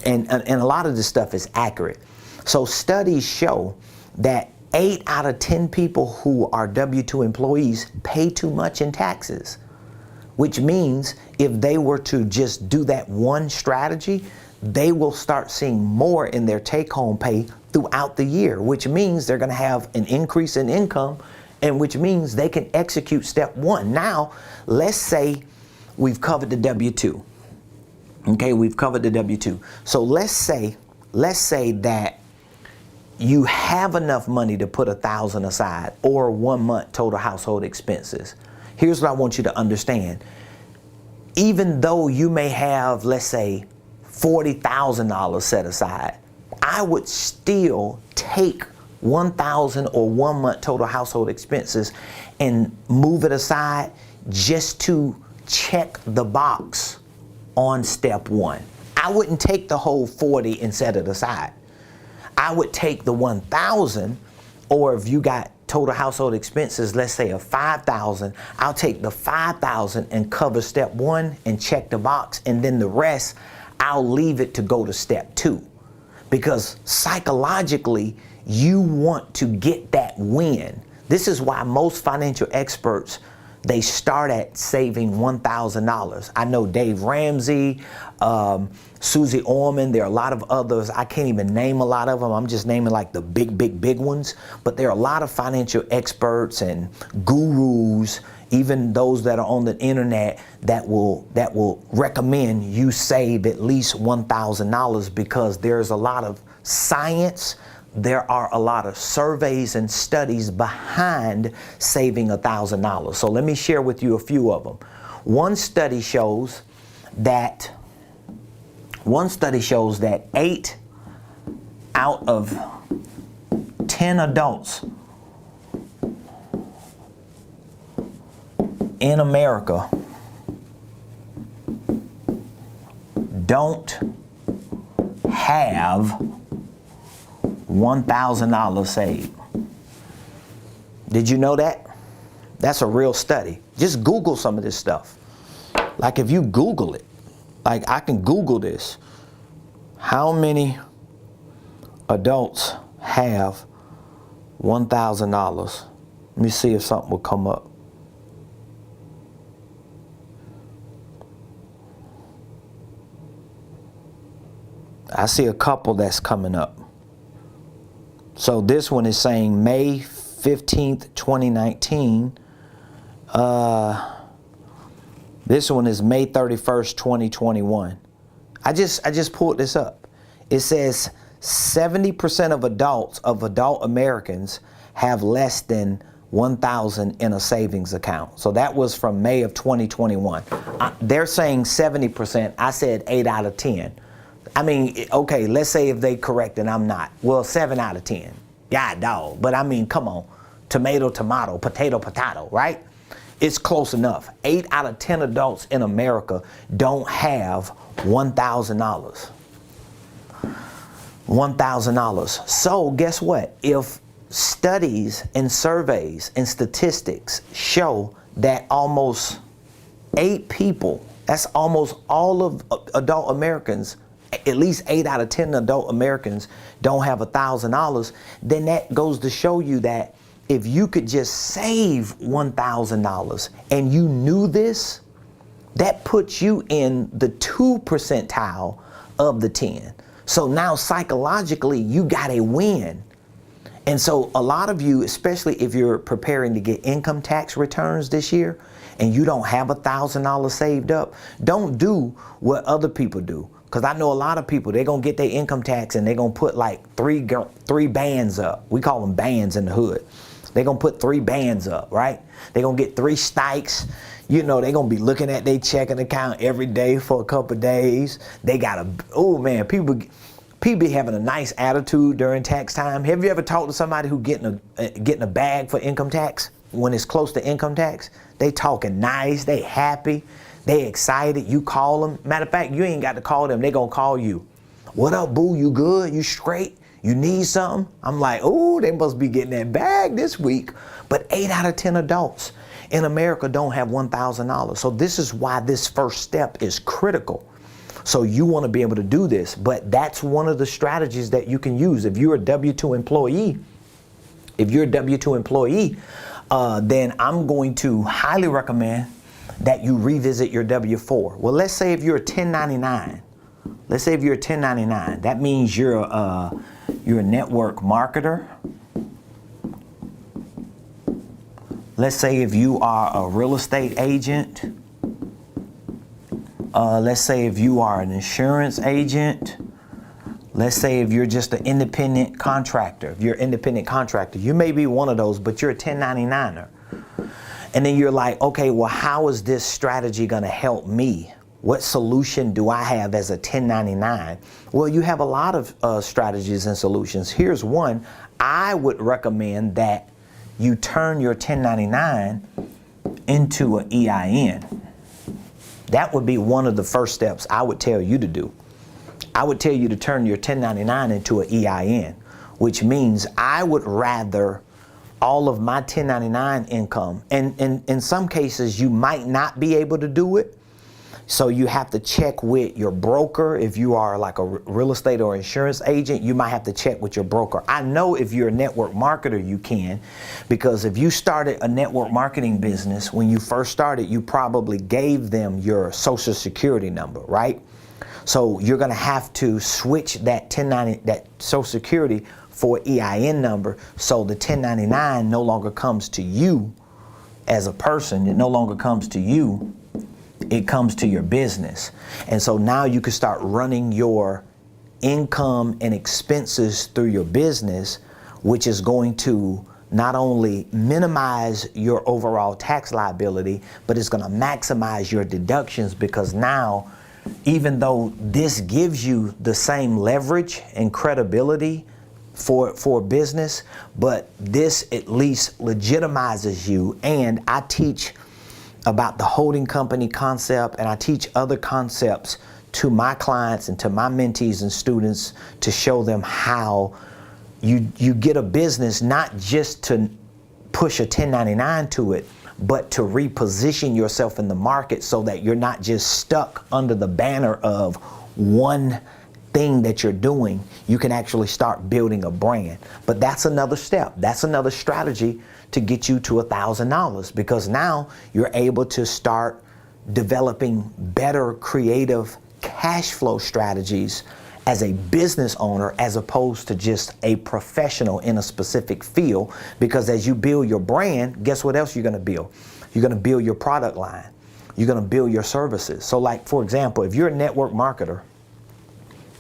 and a lot of this stuff is accurate. So studies show that 8 out of 10 people who are W-2 employees pay too much in taxes, which means if they were to just do that one strategy, they will start seeing more in their take-home pay throughout the year, which means they're going to have an increase in income, and which means they can execute step one. Now, let's say we've covered the W-2. Okay, we've covered the W-2. So let's say that you have enough money to put $1,000 aside, or 1 month total household expenses. Here's what I want you to understand. Even though you may have, let's say, $40,000 set aside, I would still take $1,000 or 1 month total household expenses and move it aside just to check the box on step one. I wouldn't take the whole 40 and set it aside. I would take the 1,000, or if you got total household expenses, let's say of 5,000, I'll take the 5,000 and cover step one and check the box, and then the rest, I'll leave it to go to step two. Because psychologically, you want to get that win. This is why most financial experts, they start at saving $1,000. I know Dave Ramsey, Susie Orman, there are a lot of others. I can't even name a lot of them. I'm just naming like the big ones. But there are a lot of financial experts and gurus, even those that are on the internet, that will recommend you save at least $1,000, because there's a lot of science. There are a lot of surveys and studies behind saving $1,000. So let me share with you a few of them. One study shows that 8 out of 10 adults in America don't have $1,000 saved. Did you know that? That's a real study. Just Google some of this stuff. Like, if you Google it, like I can Google this. How many adults have $1,000? Let me see if something will come up. I see a couple that's coming up. So this one is saying May 15th, 2019. This one is May 31st, 2021. I just pulled this up. It says 70% of adult Americans have less than $1,000 in a savings account. So that was from May of 2021. They're saying 70%. I said 8 out of 10. I mean, okay, let's say if they correct and I'm not. Well, 7 out of 10. Yeah, dog. But I mean, come on. Tomato, potato, right? It's close enough. 8 out of 10 adults in America don't have $1,000. $1,000. So guess what? If studies and surveys and statistics show that almost 8 people, that's almost all of adult Americans, at least 8 out of 10 adult Americans don't have $1,000, then that goes to show you that if you could just save $1,000 and you knew this, that puts you in the 2 percentile of the 10. So now psychologically, you got a win. And so a lot of you, especially if you're preparing to get income tax returns this year and you don't have $1,000 saved up, don't do what other people do. Because I know a lot of people, they're going to get their income tax and they're going to put like three bands up. We call them bands in the hood. They're going to put 3 bands up, right? They're going to get 3 stikes. You know, they're going to be looking at their checking account every day for a couple of days. They got oh man, people be having a nice attitude during tax time. Have you ever talked to somebody who getting a bag for income tax when it's close to income tax? They talking nice, they happy, they excited. You call them. Matter of fact, you ain't got to call them. They going to call you. What up, boo? You good? You straight? You need something? I'm like, oh, they must be getting that bag this week. But 8 out of 10 adults in America don't have $1,000. So this is why this first step is critical. So you want to be able to do this, but that's one of the strategies that you can use. If you're a W-2 employee, then I'm going to highly recommend that you revisit your W-4. Well, let's say if you're a 1099. Let's say if you're a 1099, that means you're a network marketer. Let's say if you are a real estate agent. Let's say if you are an insurance agent. Let's say if you're just an independent contractor. If you're an independent contractor, you may be one of those, but you're a 1099er. And then you're like, okay, well, how is this strategy going to help me? What solution do I have as a 1099? Well, you have a lot of strategies and solutions. Here's one. I would recommend that you turn your 1099 into an EIN. That would be one of the first steps I would tell you to do. I would tell you to turn your 1099 into an EIN, which means I would rather all of my 1099 income, and in some cases you might not be able to do it. So you have to check with your broker. If you are like a real estate or insurance agent, you might have to check with your broker. I know if you're a network marketer, you can, because if you started a network marketing business, when you first started, you probably gave them your social security number, right? So you're going to have to switch that that social security for EIN number. So the 1099 no longer comes to you as a person. It no longer comes to you. It comes to your business. And so now you can start running your income and expenses through your business, which is going to not only minimize your overall tax liability, but it's going to maximize your deductions, because now, even though this gives you the same leverage and credibility for business, but this at least legitimizes you. And I teach about the holding company concept, and I teach other concepts to my clients and to my mentees and students to show them how you get a business, not just to push a 1099 to it, but to reposition yourself in the market so that you're not just stuck under the banner of one thing that you're doing. You can actually start building a brand. But that's another step. That's another strategy to get you to $1,000, because now you're able to start developing better creative cash flow strategies as a business owner, as opposed to just a professional in a specific field. Because as you build your brand, guess what else you're going to build? You're going to build your product line. You're going to build your services. So like, for example, if you're a network marketer,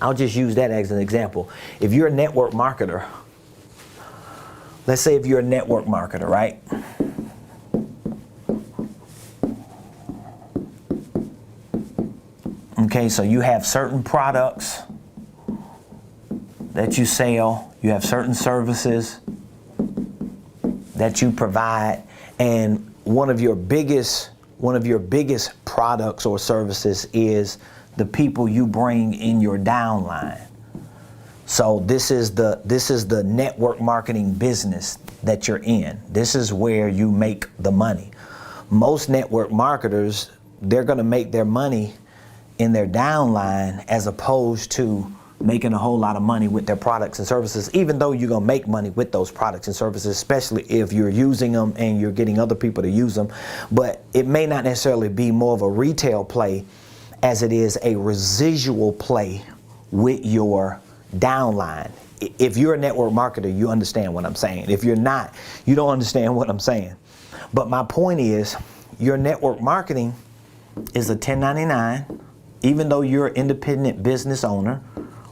I'll just use that as an example. If you're a network marketer, let's say if you're a network marketer, right? Okay, so you have certain products that you sell, you have certain services that you provide, and one of your biggest products or services is the people you bring in your downline. So this is the network marketing business that you're in. This is where you make the money. Most network marketers, they're going to make their money in their downline as opposed to making a whole lot of money with their products and services, even though you're going to make money with those products and services, especially if you're using them and you're getting other people to use them. But it may not necessarily be more of a retail play as it is a residual play with your downline. If you're a network marketer, you understand what I'm saying. If you're not, you don't understand what I'm saying. But my point is, your network marketing is a 1099, even though you're an independent business owner.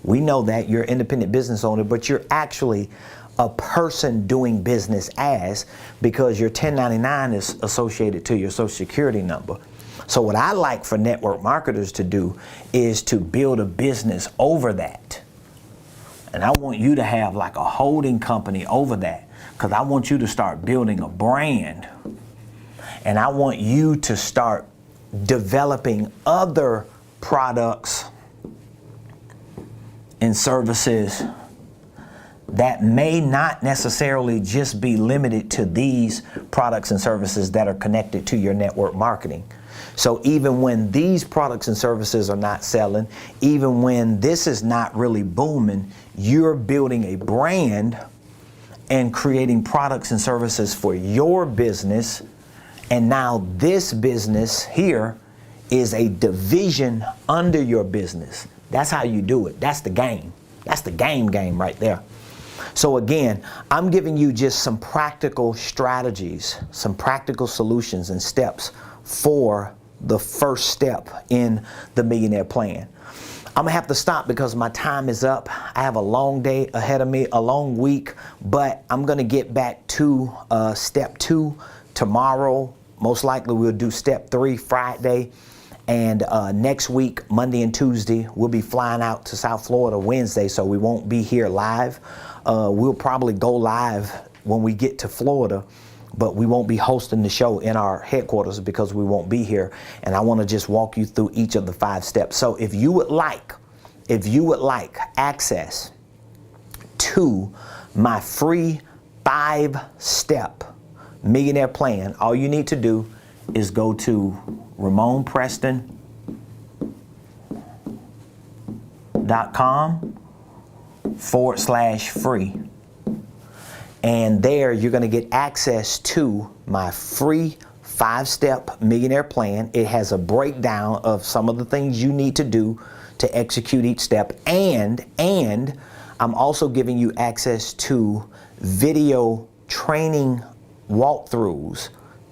We know that you're an independent business owner, but you're actually a person doing business as, because your 1099 is associated to your social security number. So what I like for network marketers to do is to build a business over that. And I want you to have like a holding company over that, because I want you to start building a brand. And I want you to start developing other products and services that may not necessarily just be limited to these products and services that are connected to your network marketing. So even when these products and services are not selling, even when this is not really booming, you're building a brand and creating products and services for your business. And now this business here is a division under your business. That's how you do it. That's the game. That's the game right there. So again, I'm giving you just some practical strategies, some practical solutions and steps for the first step in the Millionaire Plan. I'm gonna have to stop because my time is up. I have a long day ahead of me, a long week, but I'm gonna get back to step 2 tomorrow. Most likely we'll do step 3 Friday. And next week, Monday and Tuesday, we'll be flying out to South Florida Wednesday, so we won't be here live. We'll probably go live when we get to Florida, but we won't be hosting the show in our headquarters because we won't be here. And I want to just walk you through each of the 5 steps. So if you would like access to my free 5-step Millionaire Plan, all you need to do is go to RamonPreston.com/free. And there you're going to get access to my free 5-step Millionaire Plan. It has a breakdown of some of the things you need to do to execute each step. And I'm also giving you access to video training walkthroughs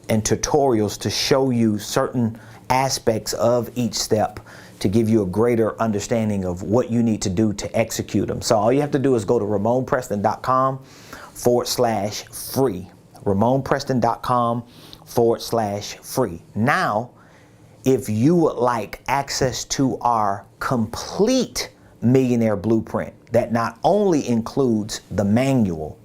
and tutorials to show you certain aspects of each step to give you a greater understanding of what you need to do to execute them. So all you have to do is go to RamonPreston.com/free. RamonPreston.com/free. Now, if you would like access to our complete Millionaire Blueprint that not only includes the manual,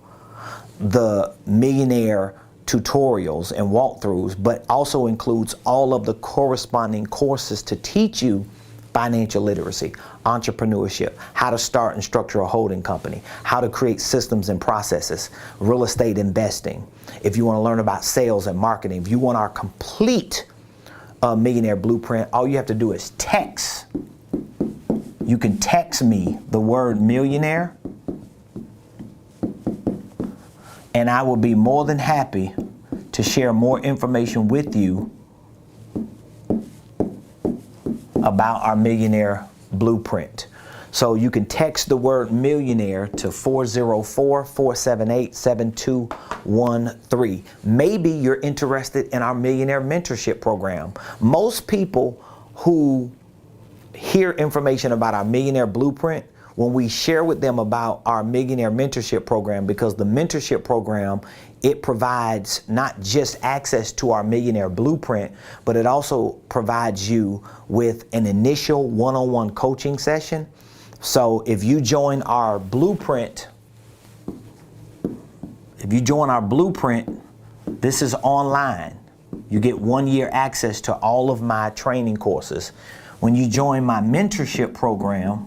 the Millionaire tutorials and walkthroughs, but also includes all of the corresponding courses to teach you financial literacy, entrepreneurship, how to start and structure a holding company, how to create systems and processes, real estate investing. If you want to learn about sales and marketing, if you want our complete Millionaire Blueprint, all you have to do is text. You can text me the word millionaire, and I will be more than happy to share more information with you about our Millionaire Blueprint. So you can text the word millionaire to 404-478-7213. Maybe you're interested in our Millionaire Mentorship Program. Most people who hear information about our Millionaire Blueprint, when we share with them about our Millionaire Mentorship Program, because the Mentorship Program, it provides not just access to our Millionaire Blueprint, but it also provides you with an initial one-on-one coaching session. So if you join our Blueprint, this is online. You get 1 year access to all of my training courses. When you join my mentorship program,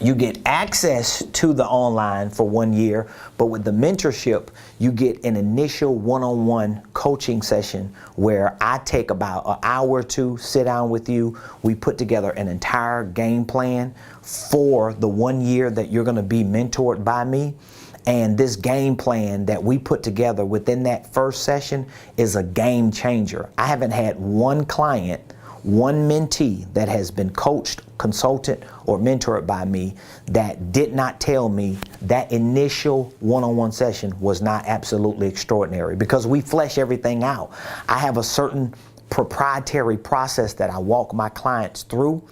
you get access to the online for 1 year, but with the mentorship, you get an initial one-on-one coaching session where I take about an hour or two, sit down with you. We put together an entire game plan for the 1 year that you're gonna be mentored by me. And this game plan that we put together within that first session is a game changer. I haven't had one client, one mentee that has been coached, consulted, or mentored by me that did not tell me that initial one-on-one session was not absolutely extraordinary, because we flesh everything out. I have a certain proprietary process that I walk my clients through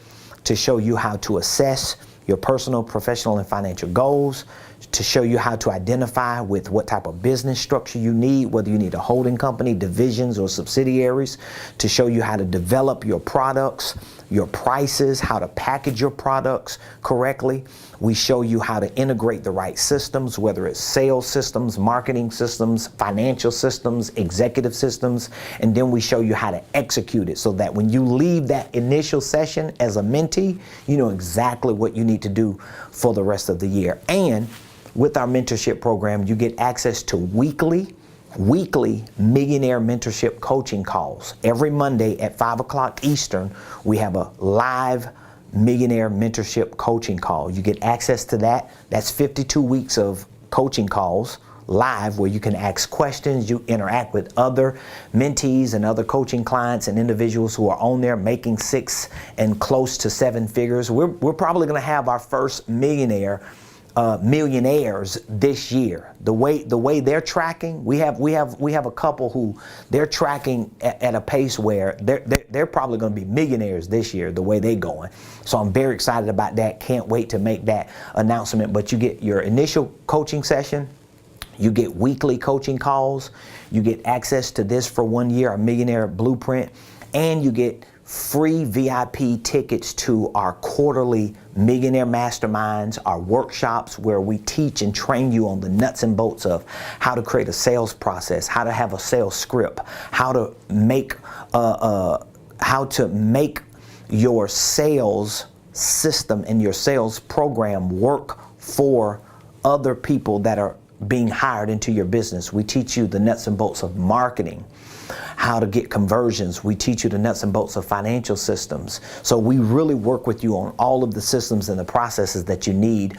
to show you how to assess your personal, professional, and financial goals, to show you how to identify with what type of business structure you need, whether you need a holding company, divisions, or subsidiaries, to show you how to develop your products, your prices, how to package your products correctly. We show you how to integrate the right systems, whether it's sales systems, marketing systems, financial systems, executive systems, and then we show you how to execute it so that when you leave that initial session as a mentee, you know exactly what you need to do for the rest of the year. And with our mentorship program, you get access to weekly Millionaire Mentorship coaching calls. Every Monday at 5 o'clock Eastern, we have a live Millionaire Mentorship coaching call. You get access to that. That's 52 weeks of coaching calls live where you can ask questions, you interact with other mentees and other coaching clients and individuals who are on there making 6 and close to 7 figures. We're probably going to have our first millionaires this year. The way they're tracking, we have a couple who they're tracking at a pace where they're probably going to be millionaires this year, the way they're going. So I'm very excited about that. Can't wait to make that announcement. But you get your initial coaching session, you get weekly coaching calls, you get access to this for 1 year, our Millionaire Blueprint, and you get free VIP tickets to our quarterly Millionaire Masterminds, our workshops where we teach and train you on the nuts and bolts of how to create a sales process, how to have a sales script, how to make your sales system and your sales program work for other people that are being hired into your business. We teach you the nuts and bolts of marketing, how to get conversions. We teach you the nuts and bolts of financial systems. So we really work with you on all of the systems and the processes that you need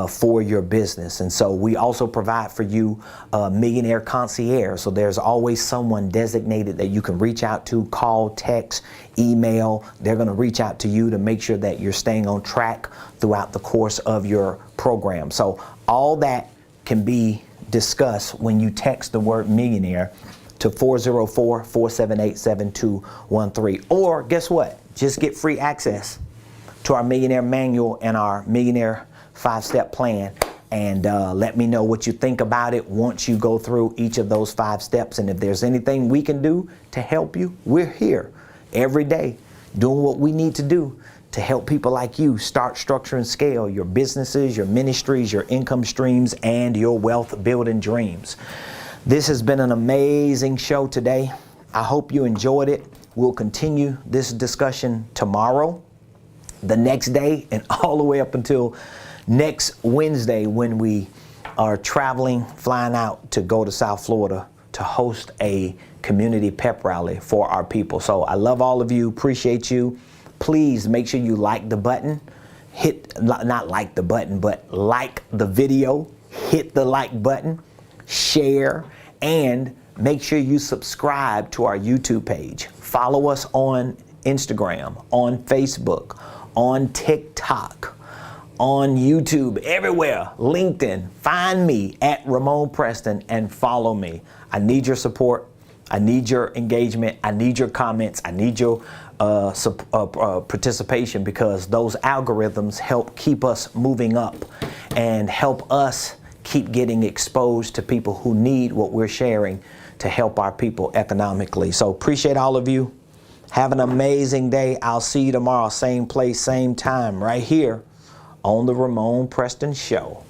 for your business. And so we also provide for you a Millionaire Concierge. So there's always someone designated that you can reach out to, call, text, email. They're going to reach out to you to make sure that you're staying on track throughout the course of your program. So all that can be discussed when you text the word millionaire to 404-478-7213. Or guess what? Just get free access to our Millionaire Manual and our Millionaire 5-Step Plan. And let me know what you think about it once you go through each of those 5 steps. And if there's anything we can do to help you, we're here every day doing what we need to do to help people like you start, structure, and scale your businesses, your ministries, your income streams, and your wealth building dreams. This has been an amazing show today. I hope you enjoyed it. We'll continue this discussion tomorrow, the next day, and all the way up until next Wednesday when we are flying out to go to South Florida to host a community pep rally for our people. So I love all of you, appreciate you. Please make sure you like the button, not like the button, but like the video, hit the like button, share, and make sure you subscribe to our YouTube page. Follow us on Instagram, on Facebook, on TikTok, on YouTube, everywhere, LinkedIn. Find me at Ramon Preston and follow me. I need your support. I need your engagement. I need your comments. I need your participation, because those algorithms help keep us moving up and help us keep getting exposed to people who need what we're sharing to help our people economically. So appreciate all of you. Have an amazing day. I'll see you tomorrow, same place, same time, right here on the Ramon Preston Show.